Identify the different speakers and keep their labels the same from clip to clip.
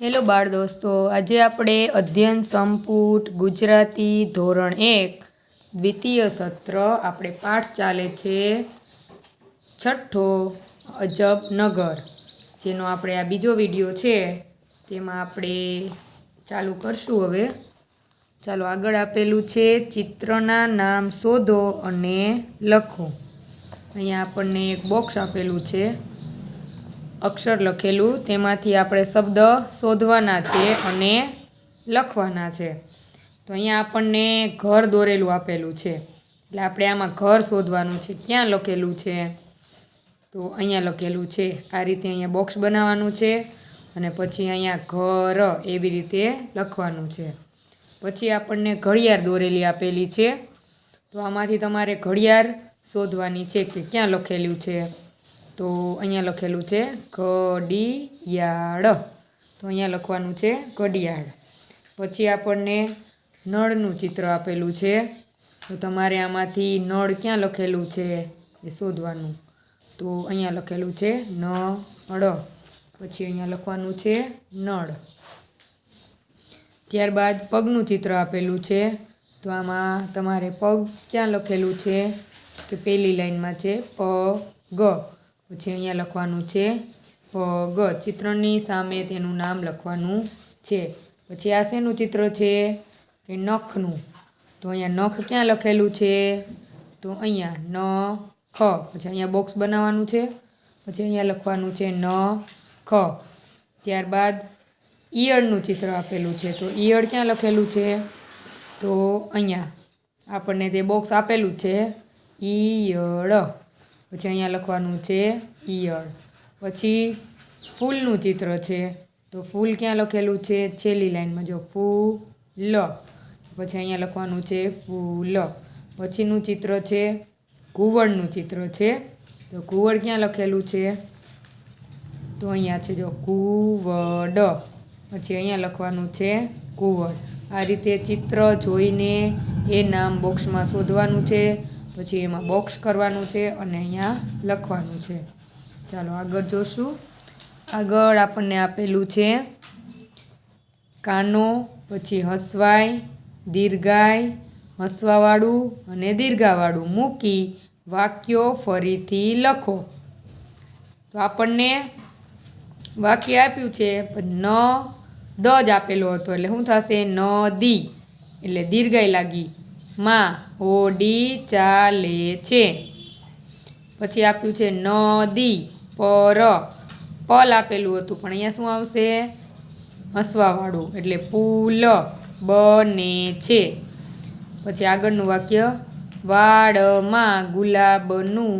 Speaker 1: Hello બાળ દોસ્તો, આજે આપણે અધ્યયન સંપુટ ગુજરાતી ધોરણ 1 દ્વિતીય સત્ર આપણે પાઠ ચાલે છે છઠ્ઠો અજબ નગર, જેનો આપણે આ બીજો વિડીયો છે તેમાં આપણે ચાલુ કરશું. હવે ચાલો, આગળ આપેલું છે ચિત્રના નામ શોધો અને લખો. અહીંયા આપણને એક બોક્સ આપેલું છે, અક્ષર લખેલું, તેમાંથી આપણે શબ્દ શોધવાના છે અને લખવાના છે. તો અહીંયા આપણને ઘર દોરેલું આપેલું છે, એટલે આપણે આમાં ઘર શોધવાનું છે. ક્યાં લખેલું છે? તો અહીંયા લખેલું છે. આ રીતે અહીંયા બોક્સ બનાવવાનું છે અને પછી અહીંયા ઘર એવી રીતે લખવાનું છે. પછી આપણને ઘડિયાળ દોરેલી આપેલી છે, તો આમાંથી તમારે ઘડિયાળ શોધવાની છે કે ક્યાં લખેલું છે. તો અહીંયા લખેલું છે ઘડિયાળ, તો અહીંયા લખવાનું છે ઘડિયાળ. પછી આપણને નળનું ચિત્ર આપેલું છે, તો તમારે આમાંથી નળ ક્યાં લખેલું છે એ શોધવાનું. તો અહીંયા લખેલું છે નળ, પછી અહીંયા લખવાનું છે નળ. ત્યારબાદ પગનું ચિત્ર આપેલું છે, તો આમાં તમારે પગ ક્યાં લખેલું છે કે પહેલી લાઈનમાં છે પગ, પછી અહીંયા લખવાનું છે પગ. ચિત્રની સામે તેનું નામ લખવાનું છે. પછી આ શેનું ચિત્ર છે કે નખનું, તો અહીંયા નખ ક્યાં લખેલું છે? તો અહીંયા નખ. પછી અહીંયા બોક્સ બનાવવાનું છે, પછી અહીંયા લખવાનું છે નખ. ત્યારબાદ ઈયળનું ચિત્ર આપેલું છે, તો ઈયળ ક્યાં લખેલું છે? તો અહીંયા આપણને તે બોક્સ આપેલું છે ઈયળ, પછી અહીંયા લખવાનું છે ઈયળ. પછી ફૂલનું ચિત્ર છે, તો ફૂલ ક્યાં લખેલું છે? છેલ્લી લાઈનમાં જો ફૂલ, પછી અહીંયા લખવાનું છે ફૂલ. પછીનું ચિત્ર છે ઘુવડનું ચિત્ર છે, તો ઘુવડ ક્યાં લખેલું છે? તો અહીંયા છે જો ઘુવડ, પછી અહીંયા લખવાનું છે ઘુવડ. આ રીતે ચિત્ર જોઈને એ નામ બોક્સમાં શોધવાનું છે, પછી એમાં બોક્સ કરવાનું છે અને અહીંયા લખવાનું છે. ચાલો આગળ જોશું. આગળ આપણને આપેલું છે કાનો, પછી હસવાય, દીર્ઘાય, હસવાવાળું અને દીર્ઘાવાળું મૂકી વાક્યો ફરીથી લખો. તો આપણને વાક્ય આપ્યું છે, ન દ જ આપેલો હતો, એટલે શું થશે? નદી, એટલે દીર્ઘાય લાગી. માં હોડી ચાલે છે. પછી આપ્યું છે નદી પર, પલ આપેલું હતું પણ અહીંયા શું આવશે? હસવાવાળું, એટલે પુલ બને છે. પછી આગળનું વાક્ય વાડમાં ગુલાબનું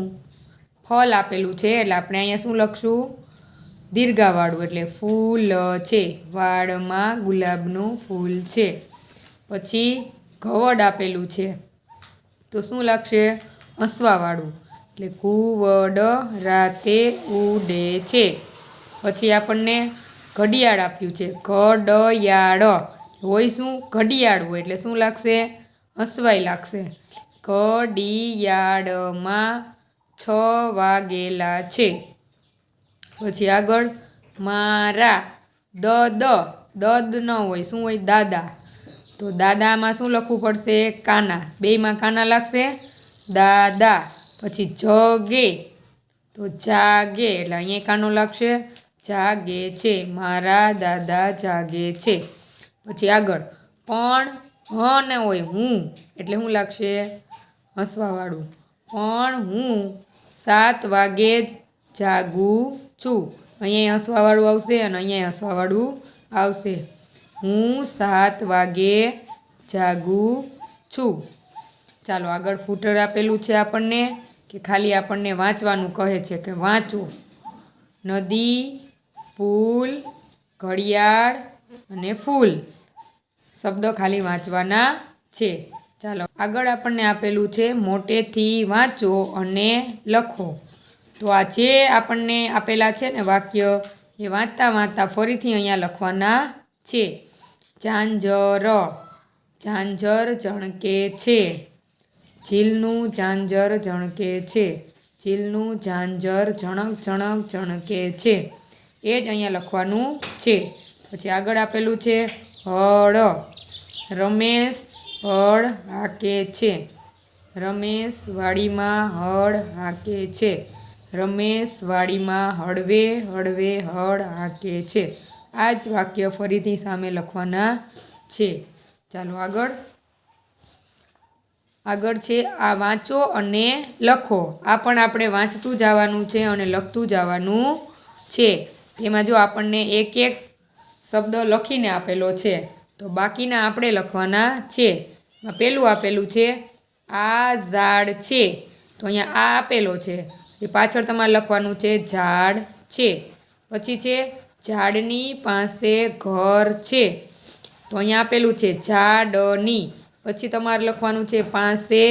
Speaker 1: ફળ આપેલું છે, એટલે આપણે અહીંયા શું લખશું? દીર્ઘાવાળું, એટલે ફૂલ છે. વાડમાં ગુલાબનું ફૂલ છે. પછી ઘવડ આપેલું છે, તો શું લાગશે? હસવાવાળું, એટલે ઘુવડ રાતે ઉડે છે. પછી આપણને ઘડિયાળ આપ્યું છે, ઘડિયાળ હોય શું? ઘડિયાળ હોય એટલે શું લાગશે? હસવાય લાગશે. ઘડિયાળમાં 6 વાગેલા છે. પછી આગળ મારા દદ ન હોય, શું હોય? દાદા, તો દાદામાં શું લખવું પડશે? કાના, બેયમાં કાના લાગશે, દાદા. પછી જગે, તો જાગે, એટલે અહીંયા કાનો લાગશે, જાગે છે. મારા દાદા જાગે છે. પછી આગળ પણ ન હોય, હું, એટલે શું લાગશે? હસવાવાળું. પણ હું 7 વાગે જ જાગું છું. અહીંયા હસવાવાળું આવશે અને અહીંયા હસવાવાળું આવશે. હું 7 વાગે જાગું છું. ચાલો આગળ ફૂટર આપેલું છે આપણને, કે ખાલી આપણને વાંચવાનું કહે છે કે વાંચો. નદી, પુલ, ઘડિયાળ અને ફૂલ, શબ્દ ખાલી વાંચવાના છે. ચાલો આગળ આપણને આપેલું છે મોટેથી વાંચો અને લખો. તો આ જે આપણને આપેલા છે ને વાક્ય, એ વાંચતા વાંચતા ફરીથી અહીંયા લખવાના છે. ઝાંઝર, ઝાંઝર ઝણકે છે. ઝીલનું ઝાંઝર ઝણકે છે. ઝીલનું ઝાંઝર ઝણક ઝણક ઝણકે છે. એ જ અહીંયા લખવાનું છે. પછી આગળ આપેલું છે હળ, રમેશ હળ હાકે છે, રમેશ વાડીમાં હળ હાકે છે, રમેશ વાડીમાં હળવે હળવે હળ હાકે છે. આ જ વાક્ય ફરીથી સામે લખવાના છે. ચાલો આગળ છે આ વાંચો અને લખો. આ પણ આપણે વાંચતું જવાનું છે અને લખતું જવાનું છે. એમાં જો આપણને એક એક શબ્દ લખીને આપેલો છે, તો બાકીના આપણે લખવાના છે. પહેલું આપેલું છે આ ઝાડ છે, તો અહીંયા આ આપેલો છે એ પાછળ તમારે લખવાનું છે ઝાડ છે. પછી છે ઝાડની પાસે ઘર છે, તો અહીંયા આપેલું છે ઝાડની, પછી તમારે લખવાનું છે પાસે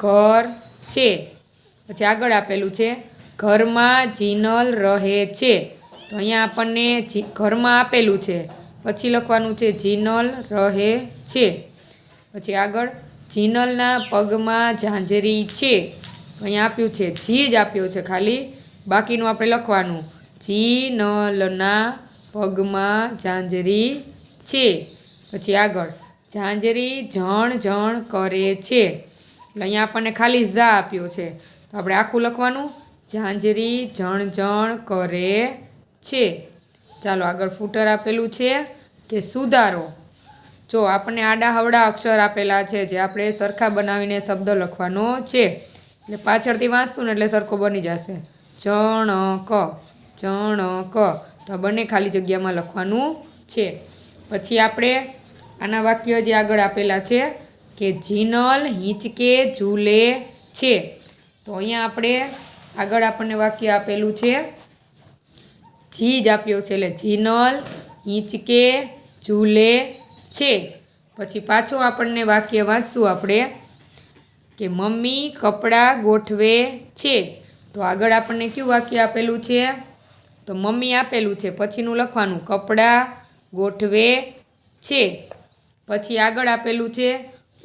Speaker 1: ઘર છે. પછી આગળ આપેલું છે ઘરમાં જીનલ રહે છે, તો અહીંયા આપણને ઘરમાં આપેલું છે, પછી લખવાનું છે જીનલ રહે છે. પછી આગળ જીનલના પગમાં ઝાંઝરી છે, તો અહીંયા આપ્યું છે જી જ આપ્યું છે ખાલી, બાકીનું આપણે લખવાનું જીનલના પગમાં ઝાંઝરી છે. પછી આગળ ઝાંઝરી ઝણ ઝણ કરે છે, એટલે અહીંયા આપણને ખાલી ઝા આપ્યો છે, તો આપણે આખું લખવાનું ઝાંઝરી ઝણ ઝણ કરે છે. ચાલો આગળ ફૂટર આપેલું છે કે સુધારો. જો આપણને આડા હવડા અક્ષર આપેલા છે જે આપણે સરખા બનાવીને શબ્દ લખવાનો છે, એટલે પાછળથી વાંચશું ને એટલે સરખો બની જશે. ચણક, ચણક, તો બંને ખાલી જગ્યામાં લખવાનું છે. પછી આપણે આના વાક્ય જે આગળ આપેલા છે કે જીનલ હિંચકે ઝૂલે છે, તો અહીંયા આપણે આગળ આપણને વાક્ય આપેલું છે જી જ આપ્યો છે, એટલે જીનલ હિંચકે ઝૂલે છે. પછી પાછું આપણને વાક્ય વાંચશું આપણે કે મમ્મી કપડાં ગોઠવે છે, તો આગળ આપણને કયું વાક્ય આપેલું છે, તો મમ્મી આપેલું છે, પછીનું લખવાનું કપડાં ગોઠવે છે. પછી આગળ આપેલું છે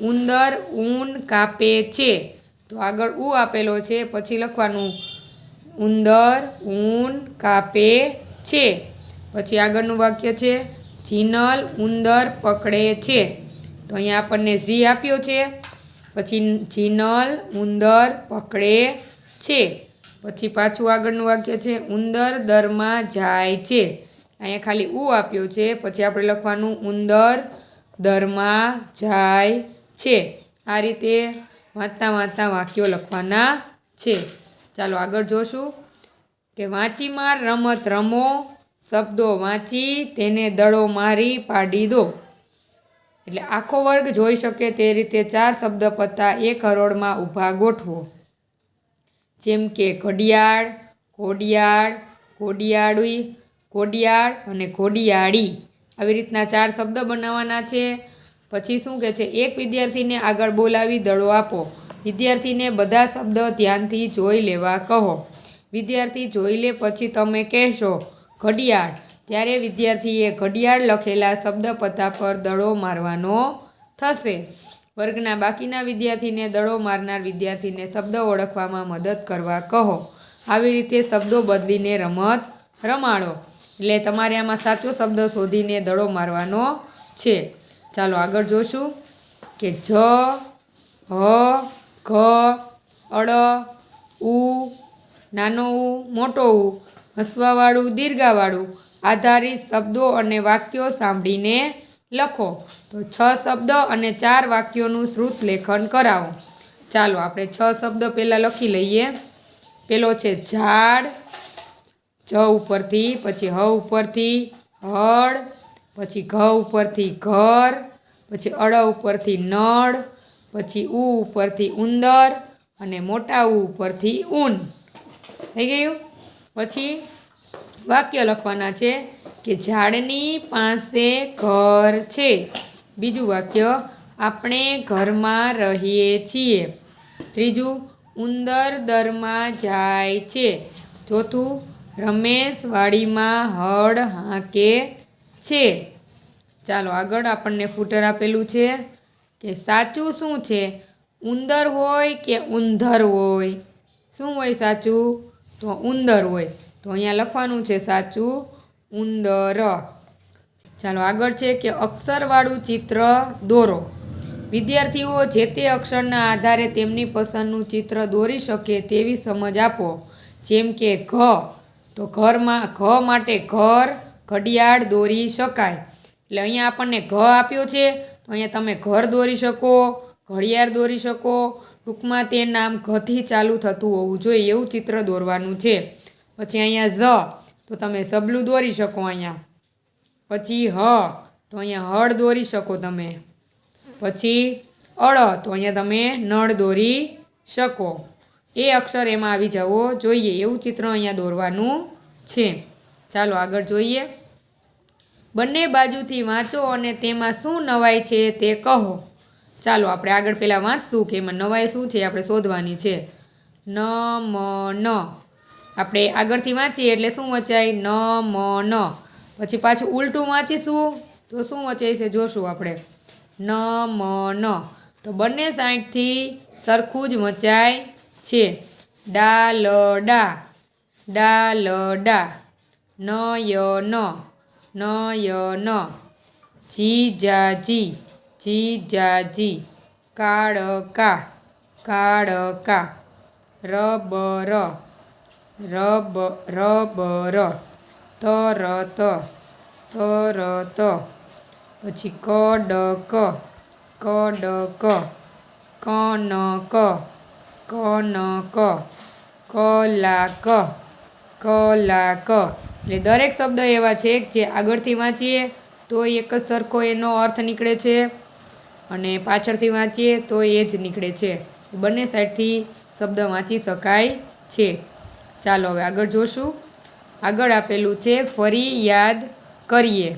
Speaker 1: ઉંદર ઊન કાપે છે, તો આગળ ઉ આપેલો છે, પછી લખવાનું ઉંદર ઊન કાપે છે. પછી આગળનું વાક્ય છે જીનલ ઉંદર પકડે છે, તો અહીંયા આપણને ઝી આપ્યો છે, પછી જીનલ ઉંદર પકડે છે. પછી પાછું આગળનું વાક્ય છે ઉંદર દરમાં જાય છે, અહીંયા ખાલી ઉ આપ્યો છે, પછી આપણે લખવાનું ઉંદર દરમાં જાય છે. આ રીતે વાંચતા વાંચતા વાક્યો લખવાના છે. ચાલો આગળ જોશું કે વાંચીમાર રમત રમો, શબ્દો વાંચી તેને દડો મારી પાડી દો. એટલે આખો વર્ગ જોઈ શકે તે રીતે 4 શબ્દ પત્તા એક હરોળમાં ઊભા ગોઠવો. જેમ કે ઘડિયાળ, ઘોડિયાળ, ઘોડિયાળી, ઘોડિયાળ અને ઘોડિયાળી, આવી રીતના 4 શબ્દ બનાવવાના છે. પછી શું કહે છે એક વિદ્યાર્થીને આગળ બોલાવી દડો આપો. વિદ્યાર્થીને બધા શબ્દ ધ્યાનથી જોઈ લેવા કહો. વિદ્યાર્થી જોઈ લે પછી તમે કહેશો ઘડિયાળ, ત્યારે વિદ્યાર્થીએ ઘડિયાળ લખેલા શબ્દ પત્તા પર દડો મારવાનો થશે. વર્ગના બાકીના વિદ્યાર્થીને દડો મારનાર વિદ્યાર્થીને શબ્દ ઓળખવામાં મદદ કરવા કહો. આવી રીતે શબ્દો બદલીને રમત રમાડો. એટલે તમારે આમાં સાચો શબ્દ શોધીને દડો મારવાનો છે. ચાલો આગળ જોશું કે જ, હ, ઘ, અડ, ઉ, નાનો ઉ, મોટો ઉ, હસવાવાળું, દીર્ઘાવાળું આધારિત શબ્દો અને વાક્યો સાંભળીને લખો. તો 6 શબ્દ અને 4 વાક્યોનું શ્રુત લેખન કરાવો. ચાલો આપણે 6 શબ્દ પહેલાં લખી લઈએ. પેલો છે ઝાડ, જ ઉપરથી, પછી હ ઉપરથી હળ, પછી ઘ ઉપરથી ઘર, પછી અડ ઉપરથી નળ, પછી ઉ ઉપરથી ઉંદર અને મોટા ઉ ઉપરથી ઊન. થઈ ગયું. પછી વાક્ય લખવાના છે કે ઝાડની પાસે ઘર છે. બીજું વાક્ય આપણે ઘરમાં રહીએ છીએ. ત્રીજું ઉંદર દરમાં જાય છે. ચોથું રમેશ વાડીમાં હળ હાંકે છે. ચાલો આગળ આપણને ફૂટર આપેલું છે કે સાચું શું છે, ઉંદર હોય કે ઉંધર હોય? શું હોય સાચું? તો ઉંદર હોય. તો અહીંયા લખવાનું છે સાચું ઉંદર. ચાલો આગળ છે કે અક્ષરવાળું ચિત્ર દોરો. વિદ્યાર્થીઓ જે તે અક્ષરના આધારે તેમની પસંદનું ચિત્ર દોરી શકે તેવી સમજ આપો. જેમ કે ઘ, તો ઘ માટે ઘર, ઘડિયાળ દોરી શકાય. એટલે અહીંયા આપણને ઘ આપ્યો છે, તો અહીંયા તમે ઘર દોરી શકો, ઘડિયાળ દોરી શકો. ટૂંકમાં તે નામ ઘથી ચાલુ થતું હોવું જોઈએ એવું ચિત્ર દોરવાનું છે. પછી અહીંયા ઝ, તો તમે ઝબલું દોરી શકો અહીંયા. પછી હ, તો અહીંયા હળ દોરી શકો તમે. પછી અળ, તો અહીંયા તમે નળ દોરી શકો. એ અક્ષર એમાં આવી જવો જોઈએ એવું ચિત્ર અહીંયા દોરવાનું છે. ચાલો આગળ જોઈએ. બંને બાજુથી વાંચો અને તેમાં શું નવાઈ છે તે કહો. ચાલો આપણે આગળ પહેલાં વાંચશું કે એમાં નવાઈ શું છે આપણે શોધવાની છે. ન મ ન, આપણે આગળથી વાંચીએ એટલે શું વંચાય? ન મ ન. પછી પાછું ઉલટું વાંચીશું તો શું વંચાય છે જોશું આપણે. ન મ ન, તો બંને સાઈડથી સરખું જ વંચાય છે. ડા લ ડા, ડા લ ડા. ન ય ન, ન ય ન. જી જા જી, જી જા જી. કાળ કા, કાળ કા. Rubber, rubber. તરત, તરત. પછી કડક, કડક. કનક, કનક. કલાક, કલાક. એટલે દરેક શબ્દ એવા છે જે આગળથી વાંચીએ તો એક જ સરખો એનો અર્થ નીકળે છે અને પાછળથી વાંચીએ તો એ જ નીકળે છે. બંને સાઈડથી શબ્દ વાંચી શકાય છે. ચાલો હવે આગળ જોશું. આગળ આપેલું છે ફરી યાદ કરીએ.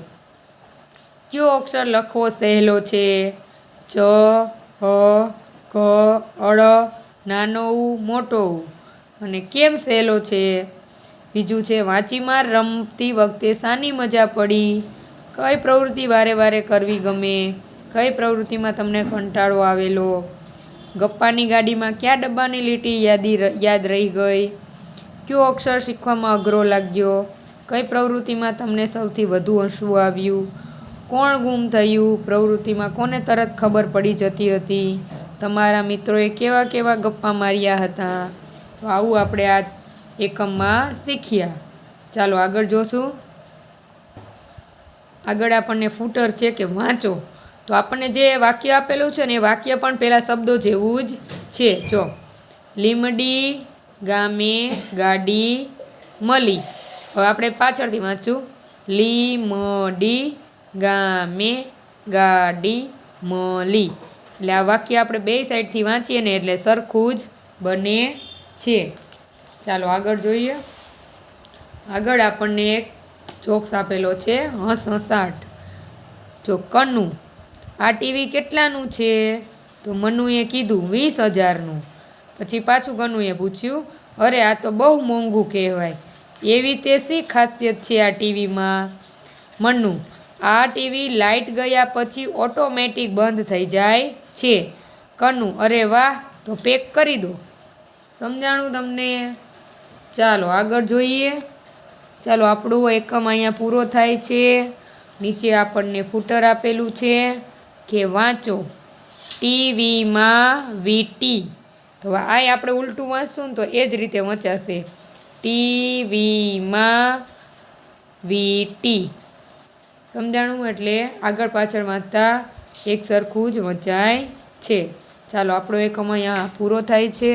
Speaker 1: કયો અક્ષર લખવો સહેલો છે? જ, હ, ક, અળ, નાનો ઉ, મોટો ઉ. અને કેમ સહેલો છે? બીજું છે વાંચીમાં રમતી વખતે શાની મજા પડી? કઈ પ્રવૃત્તિ વારે વારે કરવી ગમે? કઈ પ્રવૃત્તિમાં તમને કંટાળો આવેલો? ગપ્પાની ગાડીમાં કયા ડબ્બાની લીટી યાદ રહી ગઈ? કયો અક્ષર શીખવામાં અઘરો લાગ્યો? કઈ પ્રવૃત્તિમાં તમને સૌથી વધુ હસવું આવ્યું? કોણ ગુમ થયું? પ્રવૃત્તિમાં કોને તરત ખબર પડી જતી હતી? તમારા મિત્રોએ કેવા કેવા ગપ્પા માર્યા હતા? તો આવું આપણે આ એકમમાં શીખ્યા. ચાલો આગળ જોશું. આગળ આપણને ફૂટર છે કે વાંચો. તો આપણને જે વાક્ય આપેલું છે ને એ વાક્ય પણ પહેલાં શબ્દો જેવું જ છે. જો, લીમડી ગામે ગાડી મળી. હવે આપણે પાછળથી વાંચશું. લીમડી ગામે ગાડી મળી. એટલે આ વાક્ય આપણે બે સાઈડથી વાંચીએ ને એટલે સરખું જ બને છે. ચાલો આગળ જોઈએ. આગળ આપણને એક જોક્સ આપેલો છે હસહસાટ. જો કનુ, આ ટીવી કેટલાનું છે? તો મનુએ કીધું 20,000નું. પછી પાછું કનુએ પૂછ્યું, અરે આ તો બહુ મોંઘું કહેવાય. એવી તે શી ખાસિયત છે આ ટીવીમાં? મનુ, આ ટીવી લાઇટ ગયા પછી ઓટોમેટિક બંધ થઈ જાય છે. કનુ, અરે વાહ, તો પેક કરી દો. સમજાણું તમને? ચાલો આગળ જોઈએ. ચાલો આપણું એકમ અહીંયા પૂરો થાય છે. નીચે આપણને ફૂટર આપેલું છે કે વાંચો. ટીવીમાં વીટી. તો આ આપણે ઉલટું વાંચશું ને તો એ જ રીતે વંચાશે. ટીવીમાં વીટી. સમજાણું? એટલે આગળ પાછળ વાંચતા એક સરખું જ વંચાય છે. ચાલો આપણો એકમ અહીંયા પૂરો થાય છે.